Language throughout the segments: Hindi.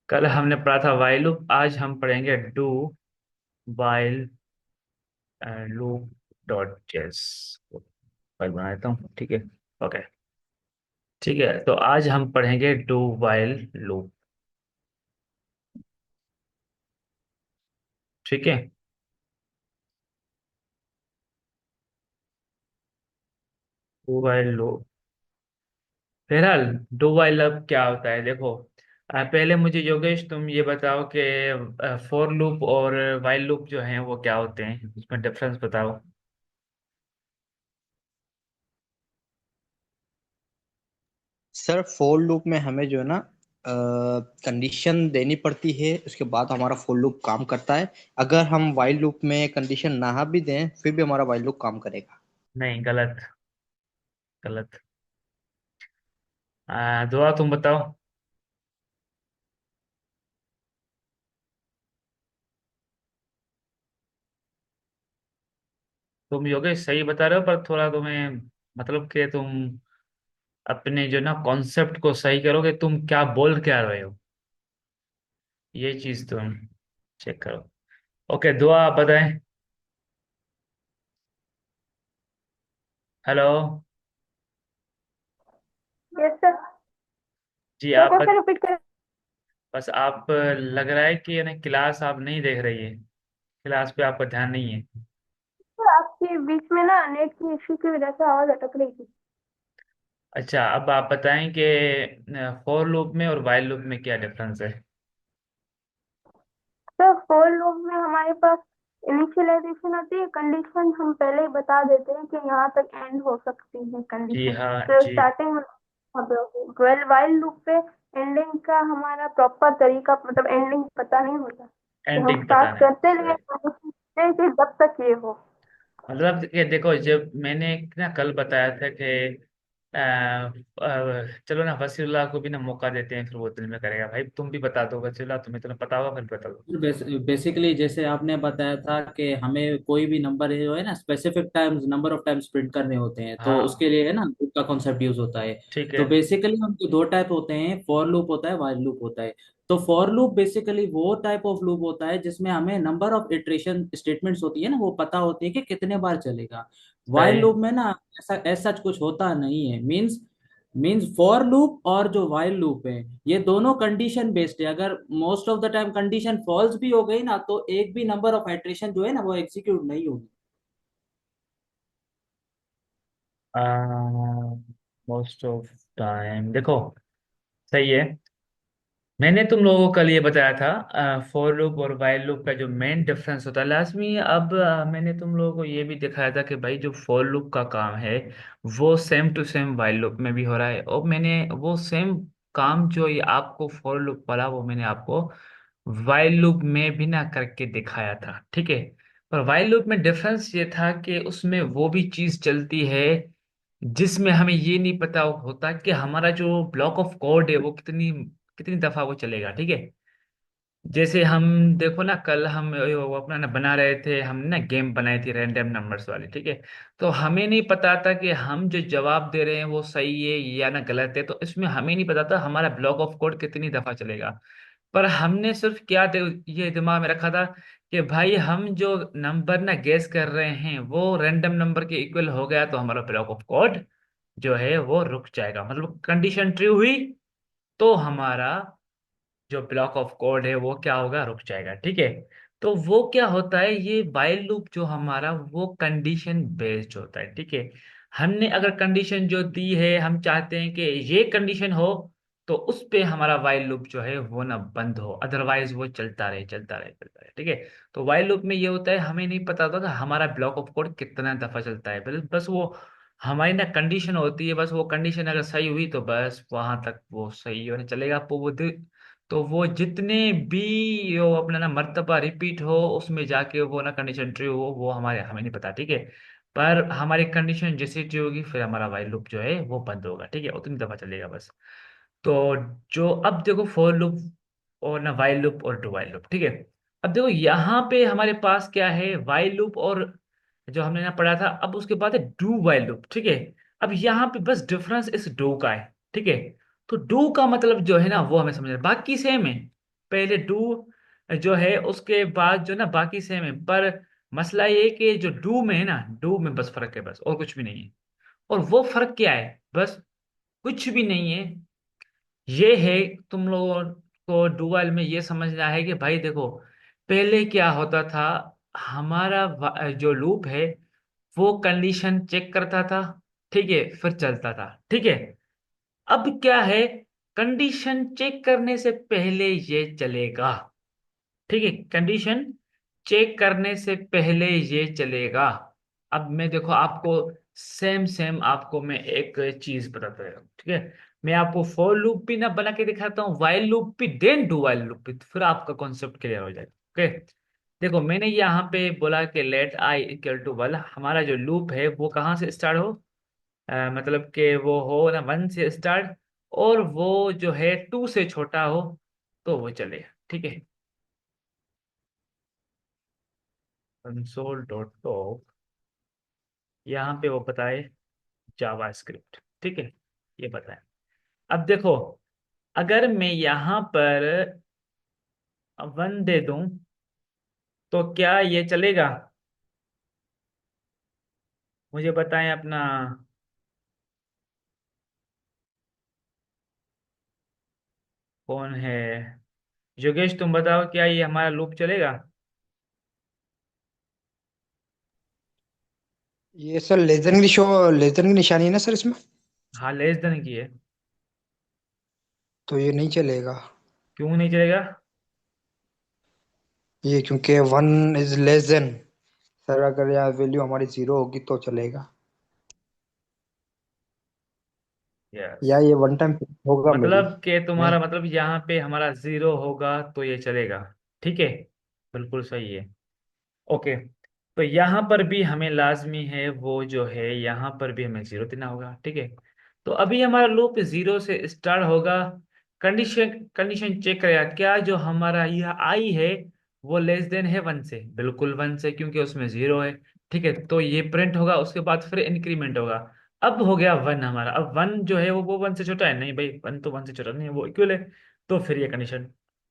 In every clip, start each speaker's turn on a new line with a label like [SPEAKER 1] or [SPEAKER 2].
[SPEAKER 1] कल हमने पढ़ा था वाइल लूप, आज हम पढ़ेंगे do while loop dot JS. File बना देता हूँ, ठीक है। ओके, ठीक है। तो आज हम पढ़ेंगे डू वाइल लूप, ठीक है। डू वाइल लूप, फिलहाल डू वाइल लूप क्या होता है देखो। पहले मुझे योगेश तुम ये बताओ कि फॉर लूप और वाइल लूप जो हैं वो क्या होते हैं, उसमें डिफरेंस बताओ।
[SPEAKER 2] सर, फोर लूप में हमें जो है ना कंडीशन देनी पड़ती है। उसके बाद हमारा फोर लूप काम करता है। अगर हम वाइल लूप में कंडीशन ना भी दें फिर भी हमारा वाइल लूप काम करेगा।
[SPEAKER 1] नहीं, गलत। गलत। दुआ तुम बताओ। तुम योगेश सही बता रहे हो, पर थोड़ा तुम्हें मतलब कि तुम अपने जो ना कॉन्सेप्ट को सही करोगे, तुम क्या बोल क्या रहे हो, ये चीज तुम चेक करो। ओके, दुआ आप बताएं। हेलो।
[SPEAKER 3] Yes sir.
[SPEAKER 1] जी
[SPEAKER 3] सर
[SPEAKER 1] आप
[SPEAKER 3] कौन सा रिपीट करें?
[SPEAKER 1] बस आप लग रहा है कि यानी क्लास आप नहीं देख रही है, क्लास पे आपका ध्यान नहीं है।
[SPEAKER 3] सर आपके बीच में ना नेट की इश्यू की वजह से आवाज अटक रही थी।
[SPEAKER 1] अच्छा, अब आप बताएं कि फॉर लूप में और वाइल लूप में क्या डिफरेंस है।
[SPEAKER 3] सर फॉर लूप में हमारे पास इनिशियलाइजेशन होती है, कंडीशन हम पहले ही बता देते हैं कि यहाँ तक एंड हो सकती है
[SPEAKER 1] जी
[SPEAKER 3] कंडीशन,
[SPEAKER 1] हाँ
[SPEAKER 3] तो
[SPEAKER 1] जी।
[SPEAKER 3] स्टार्टिंग में वहाँ पे होगी। ट्वेल्व वाइल लूप पे एंडिंग का हमारा प्रॉपर तरीका मतलब एंडिंग पता नहीं होता, कि हम
[SPEAKER 1] एंडिंग पता
[SPEAKER 3] स्टार्ट
[SPEAKER 1] नहीं।
[SPEAKER 3] करते रहे कि जब तक ये हो।
[SPEAKER 1] मतलब कि देखो, जब मैंने ना कल बताया था कि चलो ना वसीउल्लाह को भी ना मौका देते हैं, फिर वो दिल में करेगा। भाई तुम भी बता दो, वसीउल्लाह तुम्हें तो पता होगा, फिर बता दो।
[SPEAKER 4] बेसिकली जैसे आपने बताया था कि हमें कोई भी नंबर जो है ना specific times number of times print करने होते हैं, तो
[SPEAKER 1] हाँ,
[SPEAKER 4] उसके लिए है ना लूप का कॉन्सेप्ट यूज होता है।
[SPEAKER 1] ठीक है।
[SPEAKER 4] तो बेसिकली उनके दो टाइप होते हैं, फॉर लूप होता है, वाइल लूप होता है। तो फॉर लूप बेसिकली वो टाइप ऑफ लूप होता है जिसमें हमें नंबर ऑफ इटरेशन स्टेटमेंट्स होती है ना, वो पता होती है कि कितने बार चलेगा। वाइल
[SPEAKER 1] सही।
[SPEAKER 4] लूप में ना ऐसा कुछ होता नहीं है। मीन्स फॉर लूप और जो वाइल लूप है ये दोनों कंडीशन बेस्ड है। अगर most of the time condition false भी हो गई ना तो एक भी नंबर ऑफ आइटरेशन जो है ना वो एग्जीक्यूट नहीं होगी।
[SPEAKER 1] मोस्ट ऑफ टाइम देखो, सही है। मैंने तुम लोगों को कल ये बताया था फॉर लूप और वाइल लूप का जो मेन डिफरेंस होता है लाजमी। अब मैंने तुम लोगों को ये भी दिखाया था कि भाई जो फॉर लूप का काम है वो same to same while loop में भी हो रहा है, और मैंने वो सेम काम जो ये आपको फॉर लूप वाला वो मैंने आपको वाइल लूप में भी ना करके दिखाया था, ठीक है। पर वाइल लूप में डिफरेंस ये था कि उसमें वो भी चीज चलती है जिसमें हमें ये नहीं पता होता कि हमारा जो ब्लॉक ऑफ कोड है वो कितनी कितनी दफा वो चलेगा, ठीक है। जैसे हम देखो ना, कल हम वो अपना ना बना रहे थे, हम ना गेम बनाई थी रैंडम नंबर्स वाली, ठीक है। तो हमें नहीं पता था कि हम जो जवाब दे रहे हैं वो सही है या ना गलत है, तो इसमें हमें नहीं पता था हमारा ब्लॉक ऑफ कोड कितनी दफा चलेगा। पर हमने सिर्फ ये दिमाग में रखा था कि भाई हम जो नंबर ना गेस कर रहे हैं वो रैंडम नंबर के इक्वल हो गया तो हमारा ब्लॉक ऑफ कोड जो है वो रुक जाएगा, मतलब कंडीशन ट्रू हुई तो हमारा जो ब्लॉक ऑफ कोड है वो क्या होगा, रुक जाएगा, ठीक है। तो वो क्या होता है, ये while लूप जो हमारा वो कंडीशन बेस्ड होता है, ठीक है। हमने अगर कंडीशन जो दी है, हम चाहते हैं कि ये कंडीशन हो, तो उस पे हमारा while लूप जो है वो ना बंद हो, अदरवाइज वो चलता रहे चलता रहे चलता रहे, ठीक है। तो while लूप में ये होता है, हमें नहीं पता होता कि हमारा ब्लॉक ऑफ कोड कितना दफा चलता है, बस बस वो हमारी ना कंडीशन होती है, बस वो कंडीशन अगर सही हुई तो बस वहां तक वो सही होने चलेगा। तो वो जितने भी वो अपना ना मर्तबा रिपीट हो उसमें जाके वो ना कंडीशन ट्रू हो, वो हमारे हमें नहीं पता, ठीक है। पर हमारी कंडीशन जैसी ट्रू होगी फिर हमारा वाइल लूप जो है वो बंद होगा, ठीक है, उतनी दफा चलेगा बस। तो जो अब देखो फॉर लूप और ना वाइल लूप और डू वाइल लूप, ठीक है। अब देखो यहाँ पे हमारे पास क्या है, वाइल लूप और जो हमने ना पढ़ा था, अब उसके बाद है डू वाइल लूप, ठीक है। अब यहाँ पे बस डिफरेंस इस डू का है, ठीक है। तो डू का मतलब जो है ना वो हमें समझना है, बाकी सेम है। पहले डू जो है, उसके बाद जो ना बाकी सेम है, पर मसला ये कि जो डू में है ना, डू में बस फर्क है, बस और कुछ भी नहीं है। और वो फर्क क्या है? बस कुछ भी नहीं है। ये है, तुम लोगों को डुअल में ये समझना है कि भाई देखो, पहले क्या होता था, हमारा जो लूप है वो कंडीशन चेक करता था, ठीक है, फिर चलता था, ठीक है। अब क्या है, कंडीशन चेक करने से पहले ये चलेगा, ठीक है, कंडीशन चेक करने से पहले ये चलेगा। अब मैं देखो आपको सेम सेम आपको मैं एक चीज बताता हूँ, ठीक है। मैं आपको फॉर लूप भी ना बना के दिखाता हूँ, वाइल लूप भी, देन डू वाइल लूप भी, फिर आपका कॉन्सेप्ट क्लियर हो जाएगा, ओके। देखो मैंने यहाँ पे बोला कि लेट आई इक्वल टू 1, हमारा जो लूप है वो कहाँ से स्टार्ट हो, मतलब कि वो हो ना 1 से स्टार्ट, और वो जो है 2 से छोटा हो तो वो चले, ठीक है। कंसोल डॉट लॉग, यहाँ पे वो बताए जावा स्क्रिप्ट, ठीक है, ये बताए। अब देखो, अगर मैं यहाँ पर 1 दे दूं तो क्या ये चलेगा? मुझे बताएं अपना, कौन है, योगेश तुम बताओ, क्या ये हमारा लूप चलेगा?
[SPEAKER 5] ये सर लेजर की निशानी है ना सर इसमें।
[SPEAKER 1] हाँ, लेस देन की है।
[SPEAKER 5] तो ये नहीं चलेगा।
[SPEAKER 1] क्यों नहीं चलेगा?
[SPEAKER 5] ये क्योंकि 1 इज लेस देन। सर अगर यहाँ वैल्यू हमारी 0 होगी तो चलेगा।
[SPEAKER 1] यस,
[SPEAKER 5] या ये वन टाइम होगा मेरी
[SPEAKER 1] मतलब कि
[SPEAKER 5] मैं।
[SPEAKER 1] तुम्हारा मतलब यहाँ पे हमारा 0 होगा तो ये चलेगा, ठीक है, बिल्कुल सही है, ओके। तो यहाँ पर भी हमें लाजमी है, वो जो है यहाँ पर भी हमें 0 देना होगा, ठीक है। तो अभी हमारा लूप 0 से स्टार्ट होगा, कंडीशन कंडीशन चेक करेगा क्या जो हमारा यह आई है वो लेस देन है 1 से, बिल्कुल 1 से, क्योंकि उसमें 0 है, ठीक है। तो ये प्रिंट होगा, उसके बाद फिर इंक्रीमेंट होगा। अब हो गया 1 हमारा, अब 1 जो है वो 1 से छोटा है, नहीं भाई 1 तो 1 से छोटा नहीं है, वो इक्वल है, तो फिर ये कंडीशन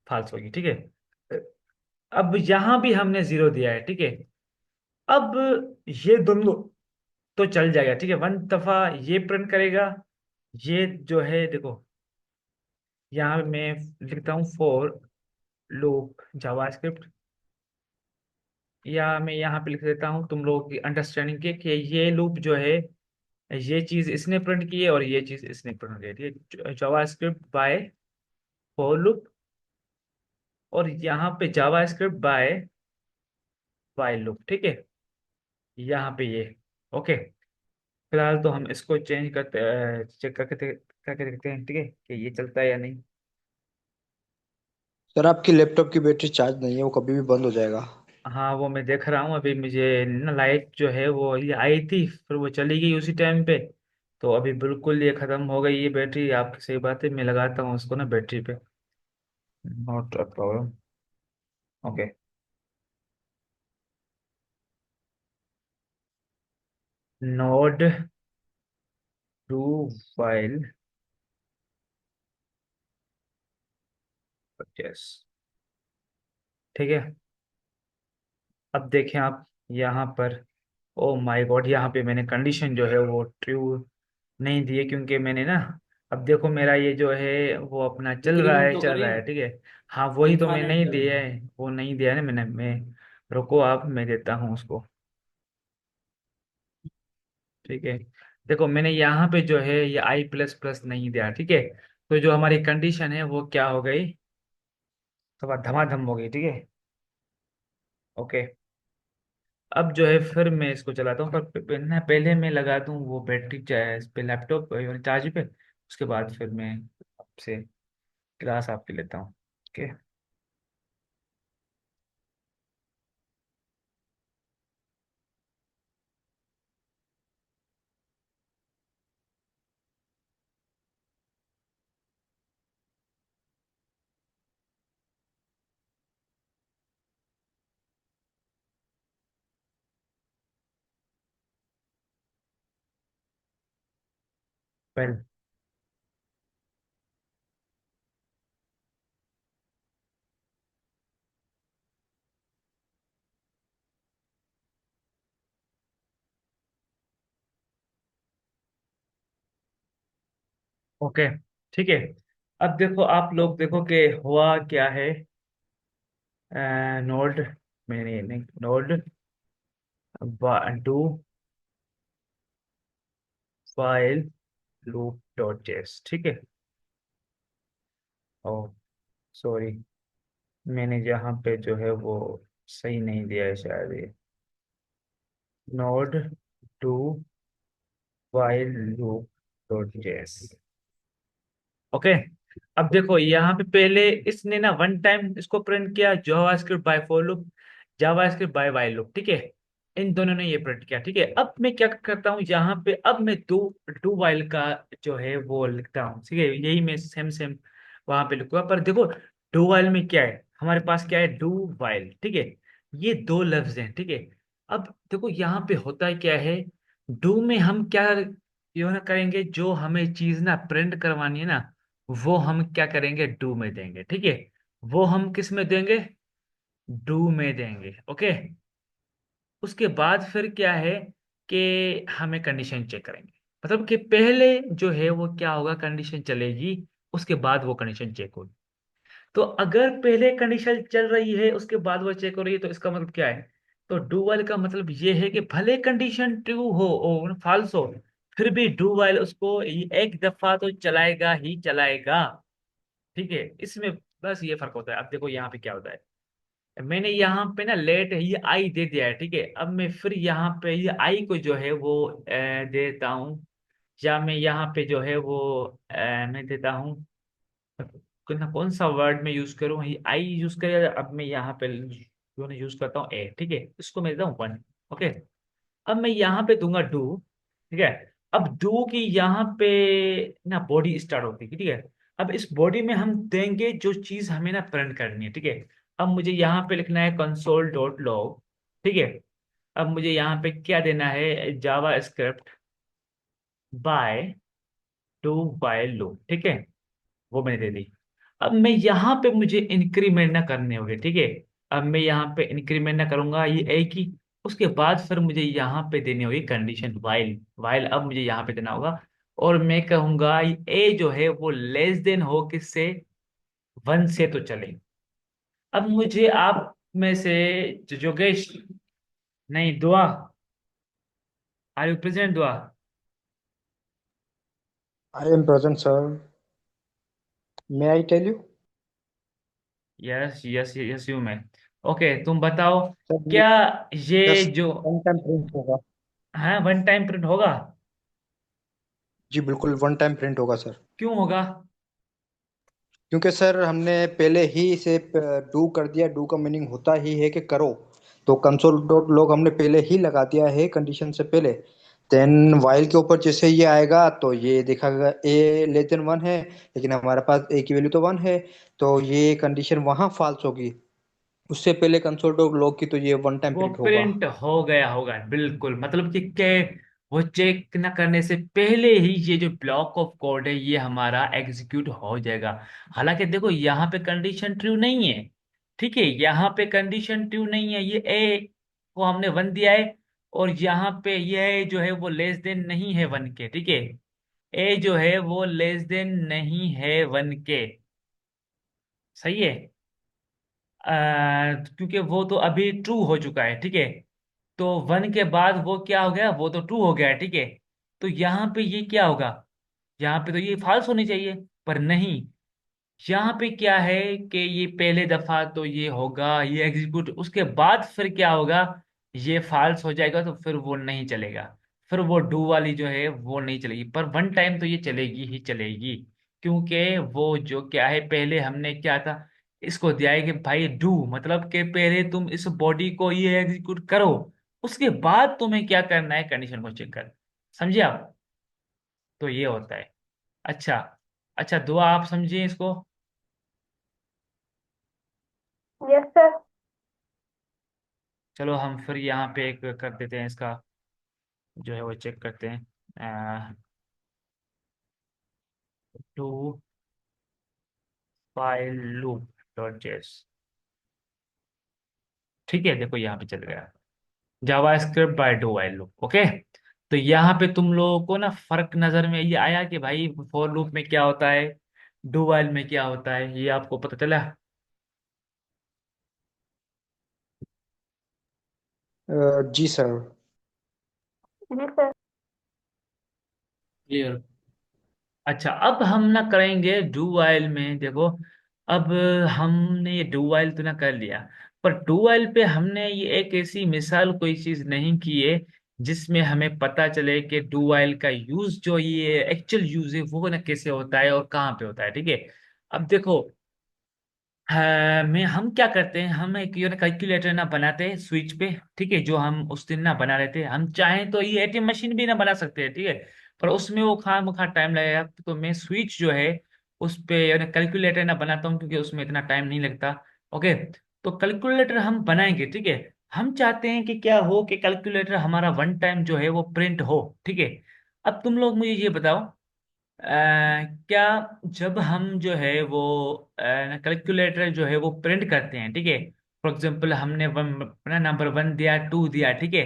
[SPEAKER 1] फाल्स होगी, ठीक है। अब यहाँ भी हमने 0 दिया है, ठीक है। अब ये दोनों तो चल जाएगा, ठीक है, 1 दफा ये प्रिंट करेगा, ये जो है देखो, यहाँ मैं लिखता हूँ फॉर लूप जावास्क्रिप्ट, या मैं यहाँ पे लिख देता हूँ तुम लोगों की अंडरस्टैंडिंग के कि ये लूप जो है, ये चीज इसने प्रिंट की है और ये चीज इसने प्रिंट की है, ठीक है, जावास्क्रिप्ट बाय फॉर लूप, और यहाँ पे जावास्क्रिप्ट बाय व्हाइल लूप, ठीक है, यहाँ पे ये, ओके। फिलहाल तो हम इसको चेंज करते, चेक करके देखते हैं, ठीक है, कि ये चलता है या नहीं।
[SPEAKER 5] सर आपकी लैपटॉप की बैटरी चार्ज नहीं है, वो कभी भी बंद हो जाएगा।
[SPEAKER 1] हाँ, वो मैं देख रहा हूँ, अभी मुझे ना लाइट जो है वो ये आई थी, फिर वो चली गई उसी टाइम पे, तो अभी बिल्कुल ये खत्म हो गई ये बैटरी, आपकी सही बात है, मैं लगाता हूँ उसको ना बैटरी पे, not a problem, okay. Node to file purchase, ठीक है। अब देखें आप यहाँ पर, ओ माय गॉड, यहाँ पे मैंने कंडीशन जो है वो ट्रू नहीं दी है, क्योंकि मैंने ना, अब देखो मेरा ये जो है वो अपना
[SPEAKER 4] इंक्रीमेंट तो
[SPEAKER 1] चल
[SPEAKER 4] करें,
[SPEAKER 1] रहा है, ठीक है। हाँ वही तो मैं
[SPEAKER 4] इनफाइनाइट
[SPEAKER 1] नहीं
[SPEAKER 4] करें।
[SPEAKER 1] दिया है, वो नहीं दिया है ना मैंने, मैं, रुको आप, मैं देता हूँ उसको, ठीक है। देखो मैंने यहाँ पे जो है ये आई प्लस प्लस नहीं दिया, ठीक है। तो जो हमारी कंडीशन है वो क्या हो गई, थोड़ा धमाधम हो गई, ठीक है, ओके। अब जो है फिर मैं इसको चलाता हूँ, पर पहले मैं लगा दूँ वो बैटरी इस पे लैपटॉप चार्ज पे, उसके बाद फिर मैं आपसे क्लास आपकी लेता हूँ, ओके। वेल, ओके, ठीक है। अब देखो आप लोग देखो कि हुआ क्या है। नोड, मैंने नहीं, node do file loop dot JS, ठीक है। ओ सॉरी, मैंने यहाँ पे जो है वो सही नहीं दिया है शायद ये। Node do file loop dot JS, okay. अब देखो यहाँ पे पहले इसने ना वन टाइम इसको प्रिंट किया, JavaScript by for loop, JavaScript by while loop, ठीक है। इन दोनों ने ये प्रिंट किया, ठीक है। अब मैं क्या करता हूँ यहाँ पे, अब मैं डू डू वाइल का जो है वो लिखता हूँ, ठीक है। यही मैं सेम सेम वहां पे लिखूंगा, पर देखो डू वाइल में क्या है, हमारे पास क्या है, डू वाइल, ठीक है। ये दो लफ्ज हैं, ठीक है। अब देखो यहाँ पे होता है क्या है, डू में हम क्या ये ना करेंगे, जो हमें चीज ना प्रिंट करवानी है ना, वो हम क्या करेंगे, डू में देंगे, ठीक है। वो हम किस में देंगे, डू में देंगे, ओके। उसके बाद फिर क्या है कि हमें कंडीशन चेक करेंगे, मतलब कि पहले जो है वो क्या होगा, कंडीशन चलेगी, उसके बाद वो कंडीशन चेक होगी। तो अगर पहले कंडीशन चल रही है उसके बाद वो चेक हो रही है, तो इसका मतलब क्या है, तो डू वाइल का मतलब ये है कि भले कंडीशन ट्रू हो और फॉल्स हो, फिर भी डू वाइल उसको एक दफा तो चलाएगा ही चलाएगा, ठीक है। इसमें बस ये फर्क होता है। अब देखो यहाँ पे क्या होता है, मैंने यहाँ पे ना लेट ये आई दे दिया है, ठीक है। अब मैं फिर यहाँ पे ये आई को जो है वो देता हूँ, या मैं यहाँ पे जो है वो मैं देता हूँ, कौन सा वर्ड में यूज करूँ, ये आई यूज करें, अब मैं यहाँ पे जो यूज करता हूँ ए, ठीक है। इसको मैं देता हूँ वन, ओके। अब मैं यहाँ पे दूंगा डू, ठीक है। अब डू की यहाँ पे ना बॉडी स्टार्ट होती है, ठीक है। अब इस बॉडी में हम देंगे जो चीज हमें ना प्रिंट करनी है, ठीक है। अब मुझे यहाँ पे लिखना है कंसोल डॉट लॉग, ठीक है। अब मुझे यहाँ पे क्या देना है, JavaScript by two by loop, ठीक है। वो मैंने दे दी। अब मैं यहाँ पे मुझे इंक्रीमेंट ना करने होंगे, ठीक है। अब मैं यहाँ पे इंक्रीमेंट ना करूंगा ये ए की, उसके बाद फिर मुझे यहाँ पे देनी होगी कंडीशन वाइल, वाइल अब मुझे यहाँ पे देना होगा। और मैं कहूंगा ए जो है वो लेस देन हो किससे, वन से तो चले। अब मुझे आप में से जोगेश, नहीं दुआ, are you present Dua?
[SPEAKER 5] I am present sir, may I tell you?
[SPEAKER 1] Yes yes yes you may, okay. तुम बताओ
[SPEAKER 5] सर ये
[SPEAKER 1] क्या ये
[SPEAKER 5] जस्ट
[SPEAKER 1] जो,
[SPEAKER 5] वन टाइम प्रिंट होगा।
[SPEAKER 1] हाँ वन टाइम प्रिंट होगा?
[SPEAKER 5] जी बिल्कुल वन टाइम प्रिंट होगा सर।
[SPEAKER 1] क्यों होगा?
[SPEAKER 5] क्योंकि सर हमने पहले ही इसे डू कर दिया, डू का मीनिंग होता ही है कि करो। तो कंसोल डॉट लॉग हमने पहले ही लगा दिया है कंडीशन से पहले। देन वाइल के ऊपर जैसे ये आएगा तो ये दिखाएगा ए लेस देन वन है, लेकिन हमारे पास ए की वैल्यू तो वन है, तो ये कंडीशन वहां फॉल्स होगी। उससे पहले कंसोल डॉट लॉग की तो ये वन टाइम
[SPEAKER 1] वो
[SPEAKER 5] प्रिंट होगा।
[SPEAKER 1] प्रिंट हो गया होगा बिल्कुल, मतलब कि क्या, वो चेक न करने से पहले ही ये जो ब्लॉक ऑफ कोड है ये हमारा एग्जीक्यूट हो जाएगा। हालांकि देखो यहाँ पे कंडीशन ट्रू नहीं है, ठीक है। यहाँ पे कंडीशन ट्रू नहीं है, ये ए को हमने वन दिया है, और यहाँ पे ये जो है वो लेस देन नहीं है वन के, ठीक है। ए जो है वो लेस देन नहीं है वन के, सही है। क्योंकि वो तो अभी ट्रू हो चुका है, ठीक है। तो वन के बाद वो क्या हो गया, वो तो ट्रू हो गया है, ठीक है। तो यहाँ पे ये क्या होगा, यहाँ पे तो ये फॉल्स होनी चाहिए, पर नहीं। यहाँ पे क्या है कि ये पहले दफा तो ये होगा, ये एग्जीक्यूट, उसके बाद फिर क्या होगा, ये फॉल्स हो जाएगा, तो फिर वो नहीं चलेगा। फिर वो डू वाली जो है वो नहीं चलेगी, पर वन टाइम तो ये चलेगी ही चलेगी। क्योंकि वो जो क्या है, पहले हमने क्या था, इसको दिया है कि भाई डू मतलब कि पहले तुम इस बॉडी को ये एग्जीक्यूट करो, उसके बाद तुम्हें क्या करना है, कंडीशन को चेक कर, समझे आप? तो ये होता है। अच्छा, अच्छा दुआ आप समझिए इसको।
[SPEAKER 3] Yes sir.
[SPEAKER 1] चलो हम फिर यहाँ पे एक कर देते हैं इसका, जो है वो चेक करते हैं, two file loop dot JS, ठीक है। देखो यहाँ पे चल गया, JavaScript by do while loop, okay. तो यहाँ पे तुम लोगों को ना फर्क नजर में ये आया कि भाई फॉर लूप में क्या होता है, डू वाइल में क्या होता है, ये आपको पता चला?
[SPEAKER 5] जी सर।
[SPEAKER 3] जी सर।
[SPEAKER 4] क्लियर।
[SPEAKER 1] अच्छा, अब हम ना करेंगे डू वाइल में। देखो, अब हमने ये डू वाइल तो ना कर लिया, पर डू वाइल पे हमने ये एक ऐसी मिसाल कोई चीज नहीं की है जिसमें हमें पता चले कि डू वाइल का यूज जो ये एक्चुअल यूज है वो ना कैसे होता है और कहाँ पे होता है। ठीक है, अब देखो, हाँ, मैं हम क्या करते हैं, हम एक ये कैलकुलेटर ना बनाते हैं स्विच पे। ठीक है, जो हम उस दिन ना बना रहे थे, हम चाहें तो ये एटीएम मशीन भी ना बना सकते हैं। ठीक है, पर उसमें वो खाम टाइम लगेगा, तो मैं स्विच जो है उस पे यानी कैलकुलेटर ना बनाता हूँ, क्योंकि उसमें इतना टाइम नहीं लगता। ओके, तो कैलकुलेटर हम बनाएंगे। ठीक है, हम चाहते हैं कि क्या हो कि कैलकुलेटर हमारा वन टाइम जो है वो प्रिंट हो। ठीक है, अब तुम लोग मुझे ये बताओ, क्या जब हम जो है वो कैलकुलेटर जो है वो प्रिंट करते हैं, ठीक है, फॉर एग्जांपल हमने अपना नंबर वन दिया, टू दिया, ठीक है,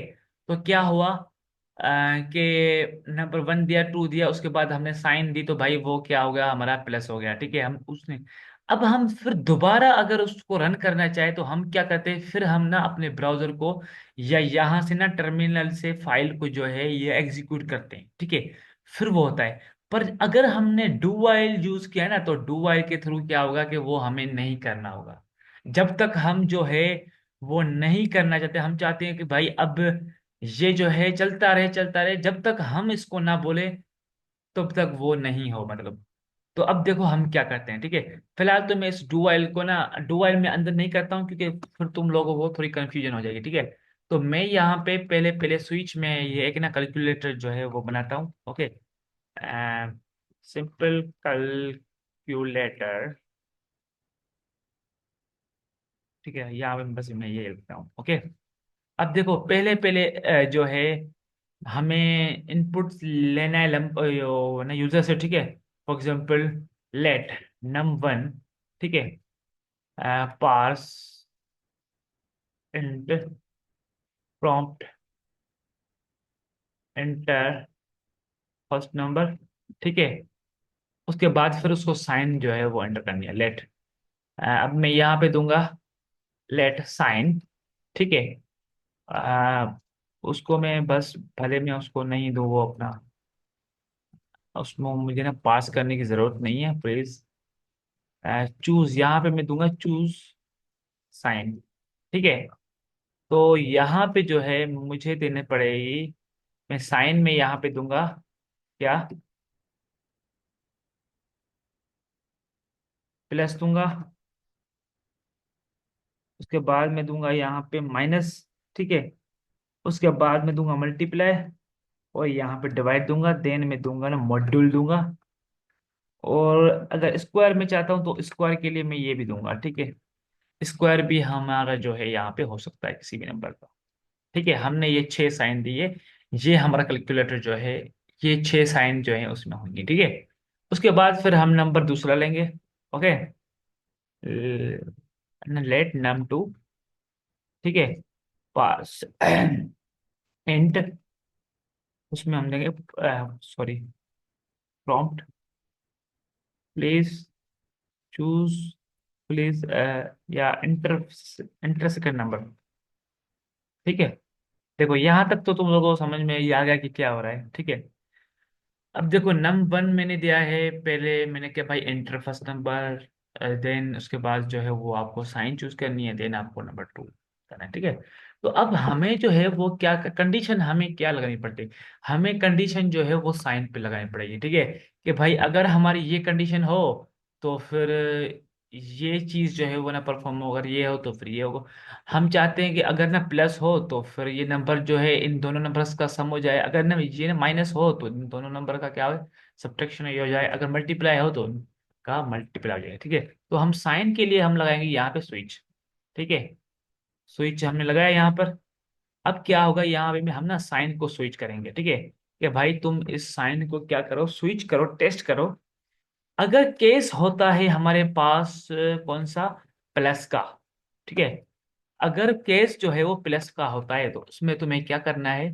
[SPEAKER 1] तो क्या हुआ कि नंबर वन दिया, टू दिया, उसके बाद हमने साइन दी, तो भाई वो क्या हो गया, हमारा प्लस हो गया। ठीक है, हम उसने, अब हम फिर दोबारा अगर उसको रन करना चाहे तो हम क्या करते हैं, फिर हम ना अपने ब्राउजर को या यहाँ से ना टर्मिनल से फाइल को जो है ये एग्जीक्यूट करते हैं। ठीक है, फिर वो होता है। पर अगर हमने डू वाइल यूज किया ना, तो डू वाइल के थ्रू क्या होगा कि वो हमें नहीं करना होगा। जब तक हम जो है वो नहीं करना चाहते, हम चाहते हैं कि भाई अब ये जो है चलता रहे चलता रहे, जब तक हम इसको ना बोले तब तक वो नहीं हो, मतलब। तो अब देखो हम क्या करते हैं। ठीक है, फिलहाल तो मैं इस डू वाइल को ना डू वाइल में अंदर नहीं करता हूँ, क्योंकि फिर तुम लोगों को थोड़ी कंफ्यूजन हो जाएगी। ठीक है, तो मैं यहाँ पे पहले पहले स्विच में ये एक ना कैलकुलेटर जो है वो बनाता हूँ। Okay, simple calculator. ठीक है, यहाँ पे बस मैं ये लिखता हूँ। ओके, अब देखो पहले पहले जो है हमें इनपुट लेना है ना यूजर से। ठीक है, for example let num one, ठीक है, parse int prompt enter first number. ठीक है, उसके बाद फिर उसको साइन जो है वो एंटर करनी है, लेट। अब मैं यहाँ पे दूंगा लेट साइन। ठीक है, आ, उसको मैं बस, भले मैं उसको नहीं दूँ वो अपना, उसमें मुझे ना पास करने की जरूरत नहीं है, प्लीज चूज, यहाँ पे मैं दूंगा चूज साइन। ठीक है, तो यहाँ पे जो है मुझे देने पड़ेगी, मैं साइन में यहाँ पे दूंगा क्या, प्लस दूंगा, उसके बाद मैं दूंगा यहाँ पे माइनस। ठीक है, उसके बाद मैं दूंगा मल्टीप्लाई, और यहाँ पे डिवाइड दूंगा, देन मैं दूंगा ना मॉड्यूल दूंगा, और अगर स्क्वायर में चाहता हूँ तो स्क्वायर के लिए मैं ये भी दूंगा। ठीक है, स्क्वायर भी हमारा जो है यहाँ पे हो सकता है किसी भी नंबर का। ठीक है, हमने ये 6 साइन दिए, ये हमारा कैलकुलेटर जो है ये 6 साइन जो है उसमें होंगी। ठीक है, उसके बाद फिर हम नंबर दूसरा लेंगे। ओके, लेट नम टू, ठीक है, पास इंट, उसमें हम देंगे, sorry, prompt please choose, please, या इंटर इंटर सेकेंड नंबर। ठीक है, देखो यहाँ तक तो तुम लोगों को समझ में ये आ गया कि क्या हो रहा है। ठीक है, अब देखो नम वन मैंने दिया है, पहले मैंने क्या भाई एंटर फर्स्ट नंबर, देन उसके बाद जो है वो आपको साइन चूज करनी है, देन आपको नंबर टू करना है। ठीक है, तो अब हमें जो है वो क्या कंडीशन हमें क्या लगानी पड़ती है, हमें कंडीशन जो है वो साइन पे लगानी पड़ेगी। ठीक है, कि भाई अगर हमारी ये कंडीशन हो तो फिर ये चीज जो है वो ना परफॉर्म हो, अगर ये हो तो फिर ये होगा। हम चाहते हैं कि अगर ना प्लस हो तो फिर ये नंबर जो है इन दोनों नंबर्स का सम हो जाए, अगर ना ये ना माइनस हो तो इन दोनों नंबर का क्या हो, सब्ट्रैक्शन ये हो जाए, अगर मल्टीप्लाई हो तो का मल्टीप्लाई हो जाए। ठीक है, तो हम साइन के लिए हम लगाएंगे यहाँ पे स्विच। ठीक है, स्विच हमने लगाया यहाँ पर। अब क्या होगा, यहाँ पे हम ना साइन को स्विच करेंगे। ठीक है, कि भाई तुम इस साइन को क्या करो, स्विच करो, टेस्ट करो। अगर केस होता है हमारे पास कौन सा, प्लस का। ठीक है, अगर केस जो है वो प्लस का होता है तो उसमें तुम्हें क्या करना है,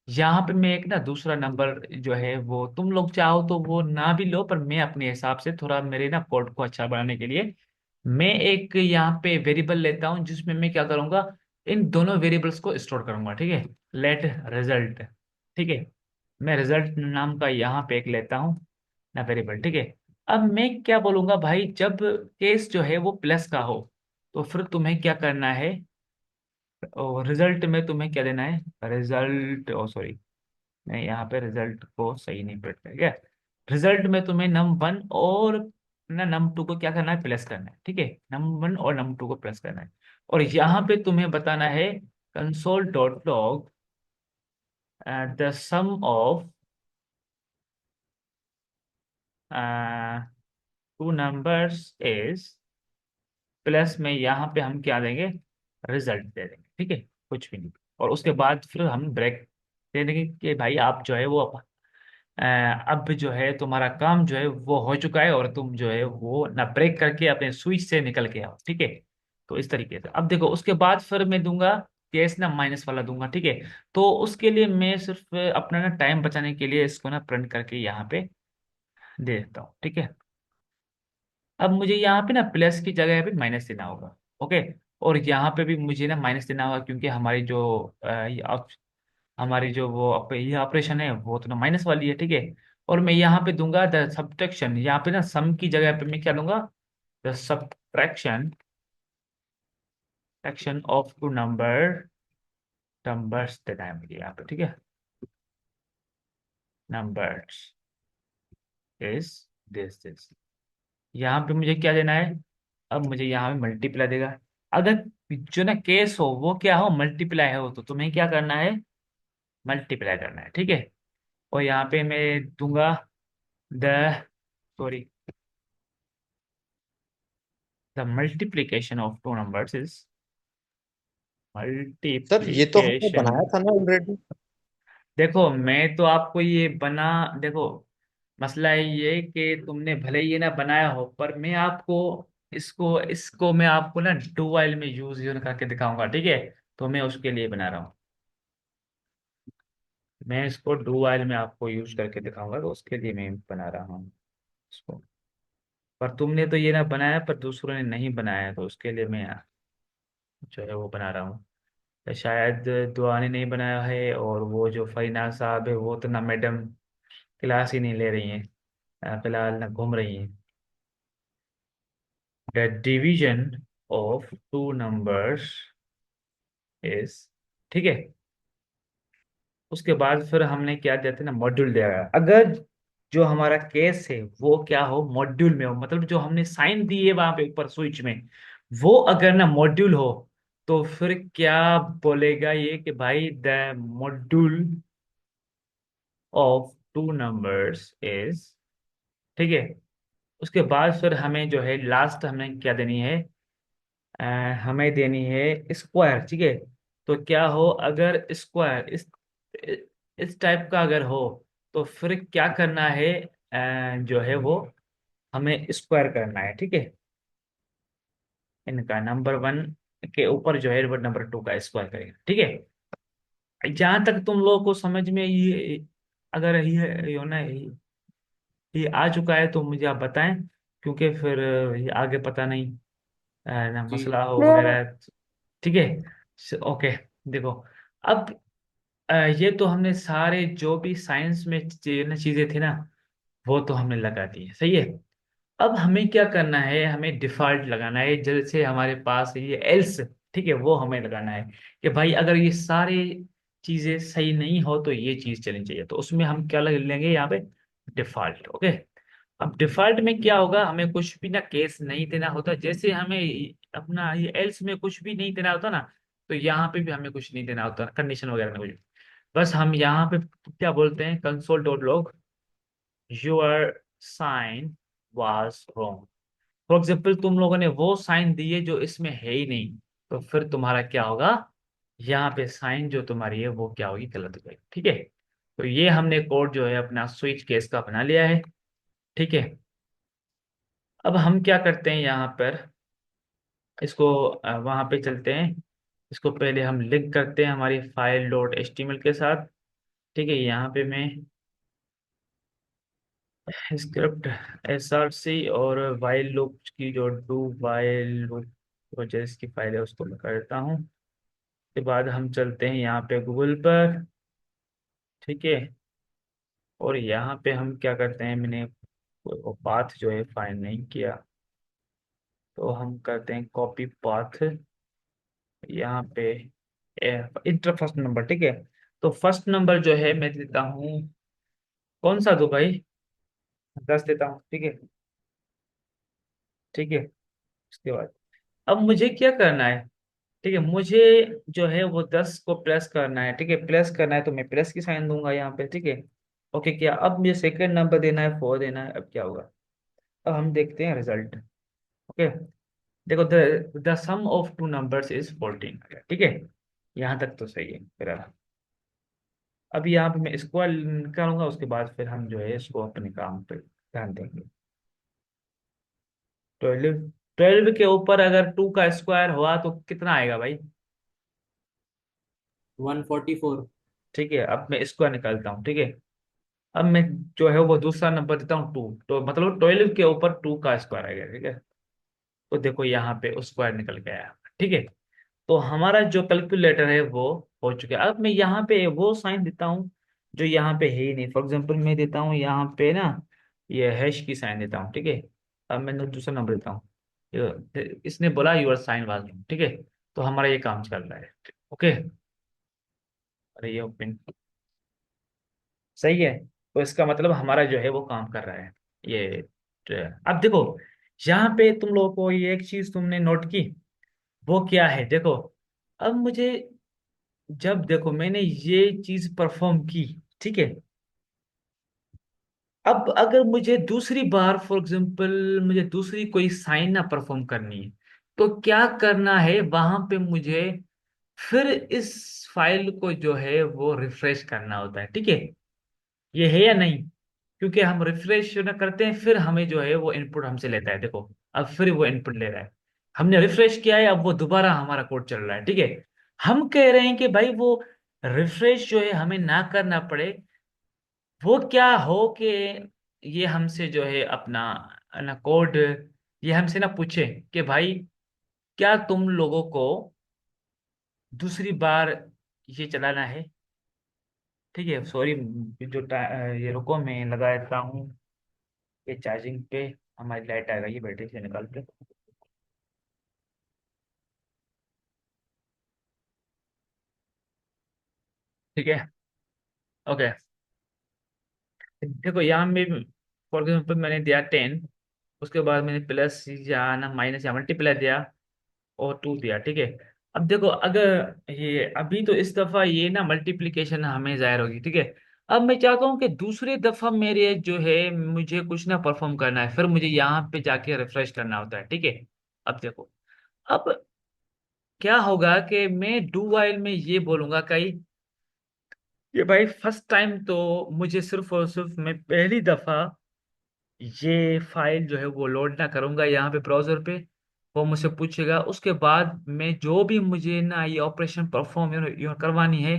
[SPEAKER 1] यहाँ पे मैं एक ना दूसरा नंबर जो है वो तुम लोग चाहो तो वो ना भी लो, पर मैं अपने हिसाब से थोड़ा मेरे ना कोड को अच्छा बनाने के लिए मैं एक यहाँ पे वेरिएबल लेता हूँ, जिसमें मैं क्या करूँगा, इन दोनों वेरिएबल्स को स्टोर करूंगा। ठीक है, लेट रिजल्ट। ठीक है, मैं रिजल्ट नाम का यहाँ पे एक लेता हूँ ना वेरिएबल। ठीक है, अब मैं क्या बोलूंगा भाई, जब केस जो है वो प्लस का हो तो फिर तुम्हें क्या करना है, और रिजल्ट में तुम्हें क्या देना है, रिजल्ट, ओ सॉरी, मैं यहाँ पे रिजल्ट को सही नहीं प्रिंट कर गया। रिजल्ट में तुम्हें num1 और ना num2 को क्या करना है, प्लस करना है। ठीक है, num1 और num2 को प्लस करना है। और यहाँ पे तुम्हें बताना है console dot log the sum of two numbers is, plus में यहाँ पे हम क्या देंगे, रिजल्ट दे देंगे। ठीक है, कुछ भी नहीं। और उसके बाद फिर हम ब्रेक दे देंगे कि भाई आप जो है वो अ, अब जो है तुम्हारा काम जो है वो हो चुका है, और तुम जो है वो ना ब्रेक करके अपने स्विच से निकल के आओ। ठीक है, तो इस तरीके से अब देखो, उसके बाद फिर मैं दूंगा केस ना माइनस वाला दूंगा। ठीक है, तो उसके लिए मैं सिर्फ अपना ना टाइम बचाने के लिए इसको ना प्रिंट करके यहाँ पे दे देता हूँ। ठीक है, अब मुझे यहाँ पे ना प्लस की जगह पे माइनस देना होगा। ओके, और यहाँ पे भी मुझे ना माइनस देना होगा, क्योंकि हमारी जो हमारी जो वो ये ऑपरेशन है वो तो ना माइनस वाली है। ठीक है, और मैं यहाँ पे दूंगा द सब्ट्रैक्शन, यहाँ पे ना सम की जगह पे मैं क्या दूंगा, the subtraction action of two numbers देना है मुझे यहाँ पे। ठीक है, नंबर्स इज दिस। यहाँ पे मुझे क्या देना है, अब मुझे यहाँ पे मल्टीप्लाई देगा। अगर जो ना केस हो वो क्या हो, मल्टीप्लाई हो, तो तुम्हें क्या करना है, मल्टीप्लाई करना है। ठीक है, और यहाँ पे मैं दूंगा the, sorry, the multiplication of two numbers is,
[SPEAKER 5] sir ये तो हमने
[SPEAKER 1] मल्टीप्लीकेशन।
[SPEAKER 5] बनाया था ना ऑलरेडी।
[SPEAKER 1] देखो मैं तो आपको ये बना, देखो मसला है ये कि तुमने भले ही ये ना बनाया हो, पर मैं आपको इसको इसको मैं आपको ना डू वाइल में यूज यूज करके दिखाऊंगा। ठीक है, तो मैं उसके लिए बना रहा हूँ, मैं इसको डू वाइल में आपको यूज करके दिखाऊंगा, तो उसके लिए मैं बना रहा हूँ इसको। पर तुमने तो ये ना बनाया, पर दूसरों ने नहीं बनाया, तो उसके लिए मैं जो है वो बना रहा हूँ। तो शायद दुआ ने नहीं बनाया है, और वो जो फरीना साहब है वो तो ना मैडम क्लास ही नहीं ले रही हैं, फिलहाल ना घूम रही हैं। The division of two numbers is, ठीक है, उसके बाद फिर हमने क्या दिया था ना, मॉड्यूल दिया है। अगर जो हमारा केस है वो क्या हो, मॉड्यूल में हो, मतलब जो हमने साइन दी है वहां पे ऊपर स्विच में, वो अगर ना मॉड्यूल हो, तो फिर क्या बोलेगा ये कि भाई the module of two numbers is, ठीक है। उसके बाद फिर हमें जो है लास्ट हमें क्या देनी है, अ, हमें देनी है स्क्वायर। ठीक है, तो क्या हो, अगर स्क्वायर इस टाइप का अगर हो, तो फिर क्या करना है, जो है वो हमें स्क्वायर करना है। ठीक है, इनका नंबर 1 के ऊपर जो है वो नंबर 2 का स्क्वायर करेगा। ठीक है, जहां तक तुम लोगों को समझ में ये, अगर ये ना ये आ चुका है तो मुझे आप बताएं, क्योंकि फिर ये आगे पता नहीं ना
[SPEAKER 4] जी
[SPEAKER 1] मसला हो
[SPEAKER 3] क्लियर है।
[SPEAKER 1] वगैरह। ठीक है, ओके। देखो, अब ये तो हमने सारे जो भी साइंस में चीजें थी ना, वो तो हमने लगा दी है, सही है। अब हमें क्या करना है, हमें डिफॉल्ट लगाना है, जैसे हमारे पास ये एल्स, ठीक है, वो हमें लगाना है कि भाई अगर ये सारे चीजें सही नहीं हो तो ये चीज चलनी चाहिए, तो उसमें हम क्या लग लेंगे यहाँ पे, डिफॉल्ट। ओके, अब डिफॉल्ट में क्या होगा, हमें कुछ भी ना केस नहीं देना होता, जैसे हमें अपना ये एल्स में कुछ भी नहीं देना होता ना, तो यहाँ पे भी हमें कुछ नहीं देना होता, कंडीशन वगैरह में कुछ। बस हम यहाँ पे क्या बोलते हैं, console dot log your sign was wrong. For example तुम लोगों ने वो साइन दिए जो इसमें है ही नहीं, तो फिर तुम्हारा क्या होगा, यहाँ पे साइन जो तुम्हारी है वो क्या होगी, गलत हो जाएगी। ठीक है, तो ये हमने कोड जो है अपना स्विच केस का बना लिया है। ठीक है, अब हम क्या करते हैं यहाँ पर, इसको वहां पे चलते हैं, इसको पहले हम लिंक करते हैं हमारी फाइल डॉट एचटीएमएल के साथ। ठीक है, यहाँ पे मैं स्क्रिप्ट SRC और वाइल लूप की जो डू वाइल लूप प्रोजेक्ट की फाइल है उसको मैं करता हूँ। उसके बाद हम चलते हैं यहाँ पे गूगल पर। ठीक है, और यहाँ पे हम क्या करते हैं, मैंने पाथ जो है फाइंड नहीं किया, तो हम करते हैं कॉपी पाथ यहाँ पे इंटर फर्स्ट नंबर। ठीक है, तो फर्स्ट नंबर जो है मैं देता हूँ, कौन सा दो भाई, 10 देता हूँ। ठीक है, ठीक है। उसके बाद अब मुझे क्या करना है, ठीक है, मुझे जो है वो 10 को प्लस करना है। ठीक है, प्लस करना है तो मैं प्लस की साइन दूंगा यहाँ पे। ठीक है, ओके, क्या अब मुझे सेकंड नंबर देना है, 4 देना है, अब क्या होगा, अब हम देखते हैं रिजल्ट। ओके, देखो, the sum of two numbers is 14। ठीक है, यहाँ तक तो सही है फिर। अभी यहाँ पे मैं स्क्वायर निकालूंगा, उसके बाद फिर हम जो है इसको अपने काम पे ध्यान देंगे। 12, 12 के ऊपर अगर 2 का स्क्वायर हुआ तो कितना आएगा भाई।
[SPEAKER 4] 144।
[SPEAKER 1] ठीक है, अब मैं स्क्वायर निकालता हूँ। ठीक है, अब मैं जो है वो दूसरा नंबर देता हूँ 2, तो मतलब 12 के ऊपर 2 का स्क्वायर आएगा। ठीक है, तो देखो यहाँ पे स्क्वायर निकल गया। ठीक है, तो हमारा जो कैलकुलेटर है वो हो चुका है। अब मैं यहाँ पे वो साइन देता हूँ जो यहाँ पे है ही नहीं। फॉर एग्जांपल मैं देता हूँ यहाँ पे ना, ये हैश की साइन देता हूँ। ठीक है, अब मैं दूसरा नंबर देता हूँ। इसने बोला यूर साइन वाज। ठीक है, तो हमारा ये काम चल रहा है। ओके, अरे ये ओपन सही है, तो इसका मतलब हमारा जो है वो काम कर रहा है ये। अब देखो, यहाँ पे तुम लोगों को ये एक चीज तुमने नोट की, वो क्या है, देखो, अब मुझे जब देखो मैंने ये चीज परफॉर्म की, ठीक है, अब अगर मुझे दूसरी बार फॉर एग्जांपल मुझे दूसरी कोई साइन ना परफॉर्म करनी है, तो क्या करना है, वहां पे मुझे फिर इस फाइल को जो है वो रिफ्रेश करना होता है। ठीक है, ये है या नहीं, क्योंकि हम रिफ्रेश ना करते हैं फिर हमें जो है वो इनपुट हमसे लेता है। देखो, अब फिर वो इनपुट ले रहा है, हमने रिफ्रेश किया है, अब वो दोबारा हमारा कोड चल रहा है। ठीक है, हम कह रहे हैं कि भाई वो रिफ्रेश जो है हमें ना करना पड़े, वो क्या हो कि ये हमसे जो है अपना ना कोड, ये हमसे ना पूछे कि भाई क्या तुम लोगों को दूसरी बार ये चलाना है। ठीक है, सॉरी, ये रुको मैं लगा देता हूँ ये चार्जिंग पे, हमारी लाइट आ गई है बैटरी से निकाल के। ठीक है, ओके, देखो यहाँ में फॉर एग्जाम्पल मैंने दिया 10, उसके बाद मैंने प्लस या ना माइनस या मल्टीप्लाई दिया और 2 दिया। ठीक है, अब देखो अगर ये अभी तो इस दफा ये ना मल्टीप्लिकेशन हमें जाहिर होगी। ठीक है, अब मैं चाहता हूँ कि दूसरी दफा मेरे जो है मुझे कुछ ना परफॉर्म करना है, फिर मुझे यहाँ पे जाके रिफ्रेश करना होता है। ठीक है, अब देखो, अब क्या होगा कि मैं डू वाइल में ये बोलूंगा कहीं कि भाई फर्स्ट टाइम तो मुझे सिर्फ और सिर्फ मैं पहली दफा ये फाइल जो है वो लोड ना करूंगा यहाँ पे ब्राउजर पे, वो मुझसे पूछेगा, उसके बाद मैं जो भी मुझे ना ये ऑपरेशन परफॉर्म करवानी है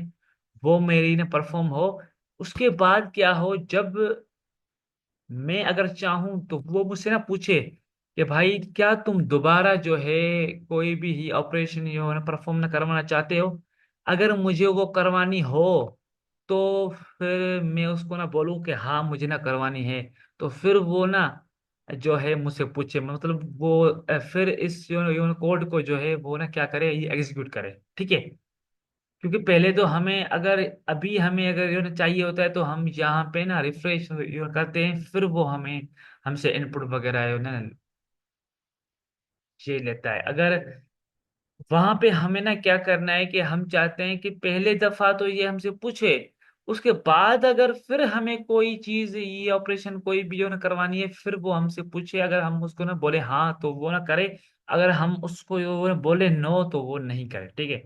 [SPEAKER 1] वो मेरी ना परफॉर्म हो। उसके बाद क्या हो, जब मैं अगर चाहूं तो वो मुझसे ना पूछे कि भाई क्या तुम दोबारा जो है कोई भी ही ऑपरेशन जो है ना परफॉर्म ना करवाना चाहते हो। अगर मुझे वो करवानी हो तो फिर मैं उसको ना बोलूं कि हाँ मुझे ना करवानी है, तो फिर वो ना जो है मुझसे पूछे, मतलब वो फिर इस कोड को जो है वो ना क्या करे, ये एग्जीक्यूट करे। ठीक है, क्योंकि पहले तो हमें अगर अभी हमें अगर चाहिए होता है तो हम यहाँ पे ना रिफ्रेश करते हैं, फिर वो हमें हमसे इनपुट वगैरह ना ये लेता है। अगर वहां पे हमें ना क्या करना है कि हम चाहते हैं कि पहले दफा तो ये हमसे पूछे, उसके बाद अगर फिर हमें कोई चीज ये ऑपरेशन कोई भी जो ना करवानी है फिर वो हमसे पूछे, अगर हम उसको ना बोले हाँ तो वो ना करे, अगर हम उसको वो ना बोले नो तो वो नहीं करे। ठीक है,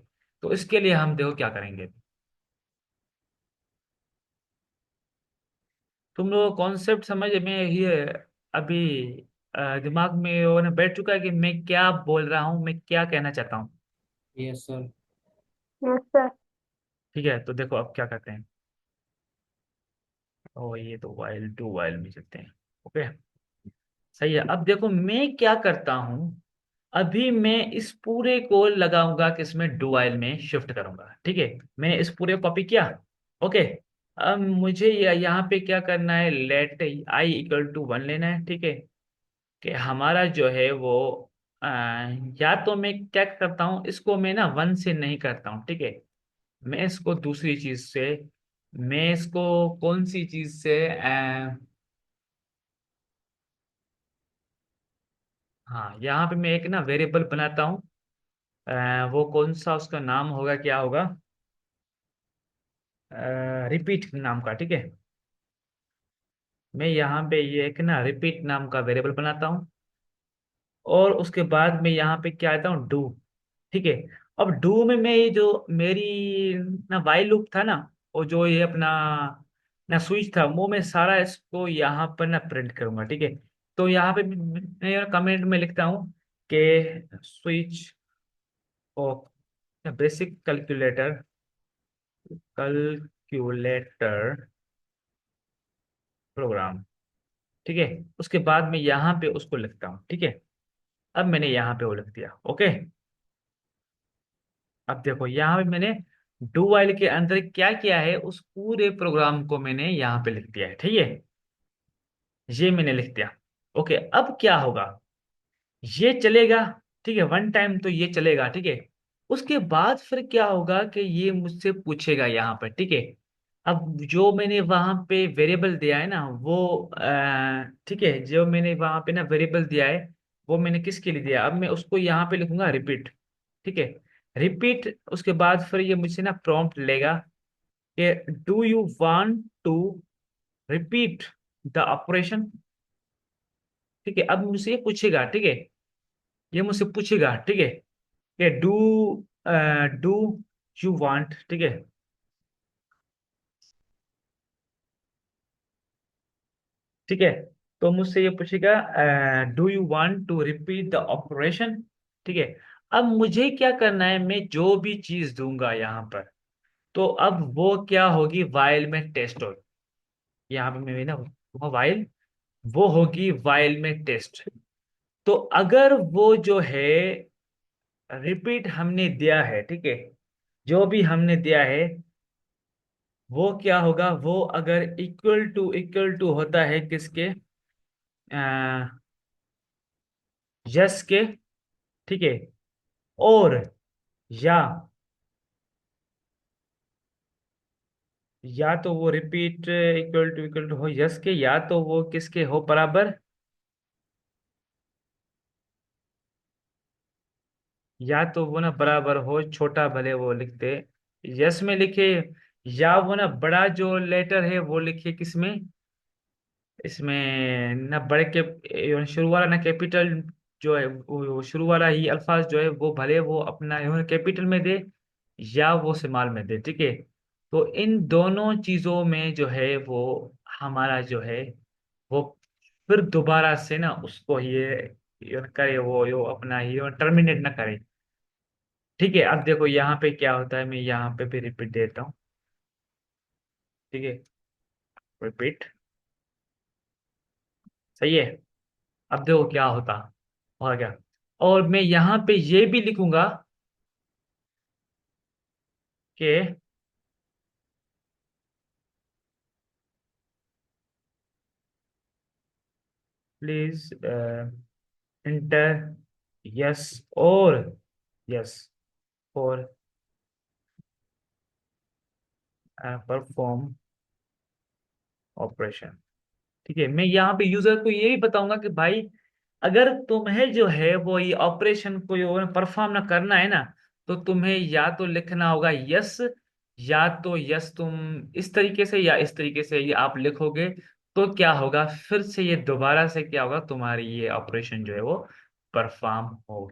[SPEAKER 1] तो इसके लिए हम देखो क्या करेंगे। तुम लोग कॉन्सेप्ट समझ में ये अभी दिमाग में वो ना बैठ चुका है कि मैं क्या बोल रहा हूँ, मैं क्या कहना चाहता हूँ।
[SPEAKER 4] Yes sir.
[SPEAKER 3] Yes sir.
[SPEAKER 1] ठीक है, तो देखो अब क्या करते हैं। और ये तो वाइल टू वाइल में चलते हैं। ओके, सही है। अब देखो मैं क्या करता हूँ, अभी मैं इस पूरे को लगाऊंगा कि इसमें डू वाइल में शिफ्ट करूंगा। ठीक है, मैंने इस पूरे को कॉपी किया। ओके, अब मुझे यहाँ पे क्या करना है, let i equal to one लेना है। ठीक है, कि हमारा जो है वो अ, या तो मैं क्या करता हूँ, इसको मैं ना वन से नहीं करता हूँ। ठीक है, मैं इसको दूसरी चीज से, मैं इसको कौन सी चीज से हाँ, यहाँ पे मैं एक ना वेरिएबल बनाता हूँ। वो कौन सा उसका नाम होगा, क्या होगा, रिपीट नाम का। ठीक है, मैं यहाँ पे ये एक ना रिपीट नाम का वेरिएबल बनाता हूँ, और उसके बाद मैं यहाँ पे क्या आता हूँ, डू। ठीक है, अब डू में मैं ये जो मेरी ना वाइल लूप था ना, और जो ये अपना ना स्विच था, वो मैं सारा इसको यहाँ पर ना प्रिंट करूंगा। ठीक है, तो यहाँ पे मैं कमेंट में लिखता हूँ कि switch of basic calculator program. ठीक है, उसके बाद मैं यहाँ पे उसको लिखता हूँ। ठीक है, अब मैंने यहाँ पे वो लिख दिया। ओके, अब देखो यहाँ पे मैंने डू वाइल के अंदर क्या किया है, उस पूरे प्रोग्राम को मैंने यहाँ पे लिख दिया है। ठीक है, ये मैंने लिख दिया। ओके, अब क्या होगा, ये चलेगा। ठीक है, वन टाइम तो ये चलेगा। ठीक है, उसके बाद फिर क्या होगा कि ये मुझसे पूछेगा यहाँ पर। ठीक है, अब जो मैंने वहां पे वेरिएबल दिया है ना वो ठीक है, जो मैंने वहां पे ना वेरिएबल दिया है, वो मैंने किसके लिए दिया, अब मैं उसको यहाँ पे लिखूंगा रिपीट। ठीक है, रिपीट, उसके बाद फिर ये मुझसे ना प्रॉम्प्ट लेगा कि do you want to repeat the operation. ठीक है, अब मुझसे ये पूछेगा। ठीक है, ये मुझसे पूछेगा। ठीक है, कि डू यू वांट। ठीक है, ठीक है, तो मुझसे ये पूछेगा do you want to repeat the operation. ठीक है, अब मुझे क्या करना है, मैं जो भी चीज दूंगा यहाँ पर, तो अब वो क्या होगी, वाइल में टेस्ट होगी। यहाँ पे मैं ना वाइल, वो होगी वाइल में टेस्ट। तो अगर वो जो है रिपीट हमने दिया है, ठीक है, जो भी हमने दिया है, वो क्या होगा, वो अगर इक्वल टू होता है किसके, यस के। ठीक है, और या या तो वो रिपीट इक्वल टू हो यस के, या तो वो किसके हो बराबर, या तो वो ना बराबर हो, छोटा भले वो लिखते यस में लिखे, या वो ना बड़ा जो लेटर है वो लिखे किसमें, इसमें ना बड़े के शुरू वाला ना कैपिटल जो है, वो शुरू वाला ही अल्फाज जो है वो भले वो अपना कैपिटल में दे, या वो स्मॉल में दे। ठीक है, तो इन दोनों चीजों में जो है वो हमारा जो है वो फिर दोबारा से ना उसको ये करे, वो यो अपना ये टर्मिनेट ना करे। ठीक है, अब देखो यहाँ पे क्या होता है, मैं यहाँ पे भी रिपीट देता हूँ। ठीक है, रिपीट, सही है। अब देखो क्या होता, हो गया। और मैं यहाँ पे ये भी लिखूंगा कि प्लीज इंटर यस और यस फॉर परफॉर्म ऑपरेशन। ठीक है, मैं यहाँ पे यूजर को ये भी बताऊंगा कि भाई अगर तुम्हें जो है वो ये ऑपरेशन को परफॉर्म ना करना है ना, तो तुम्हें या तो लिखना होगा यस, या तो यस तुम इस तरीके से या इस तरीके से ये आप लिखोगे, तो क्या होगा, फिर से ये दोबारा से क्या होगा, तुम्हारी ये ऑपरेशन जो है वो परफॉर्म होगी।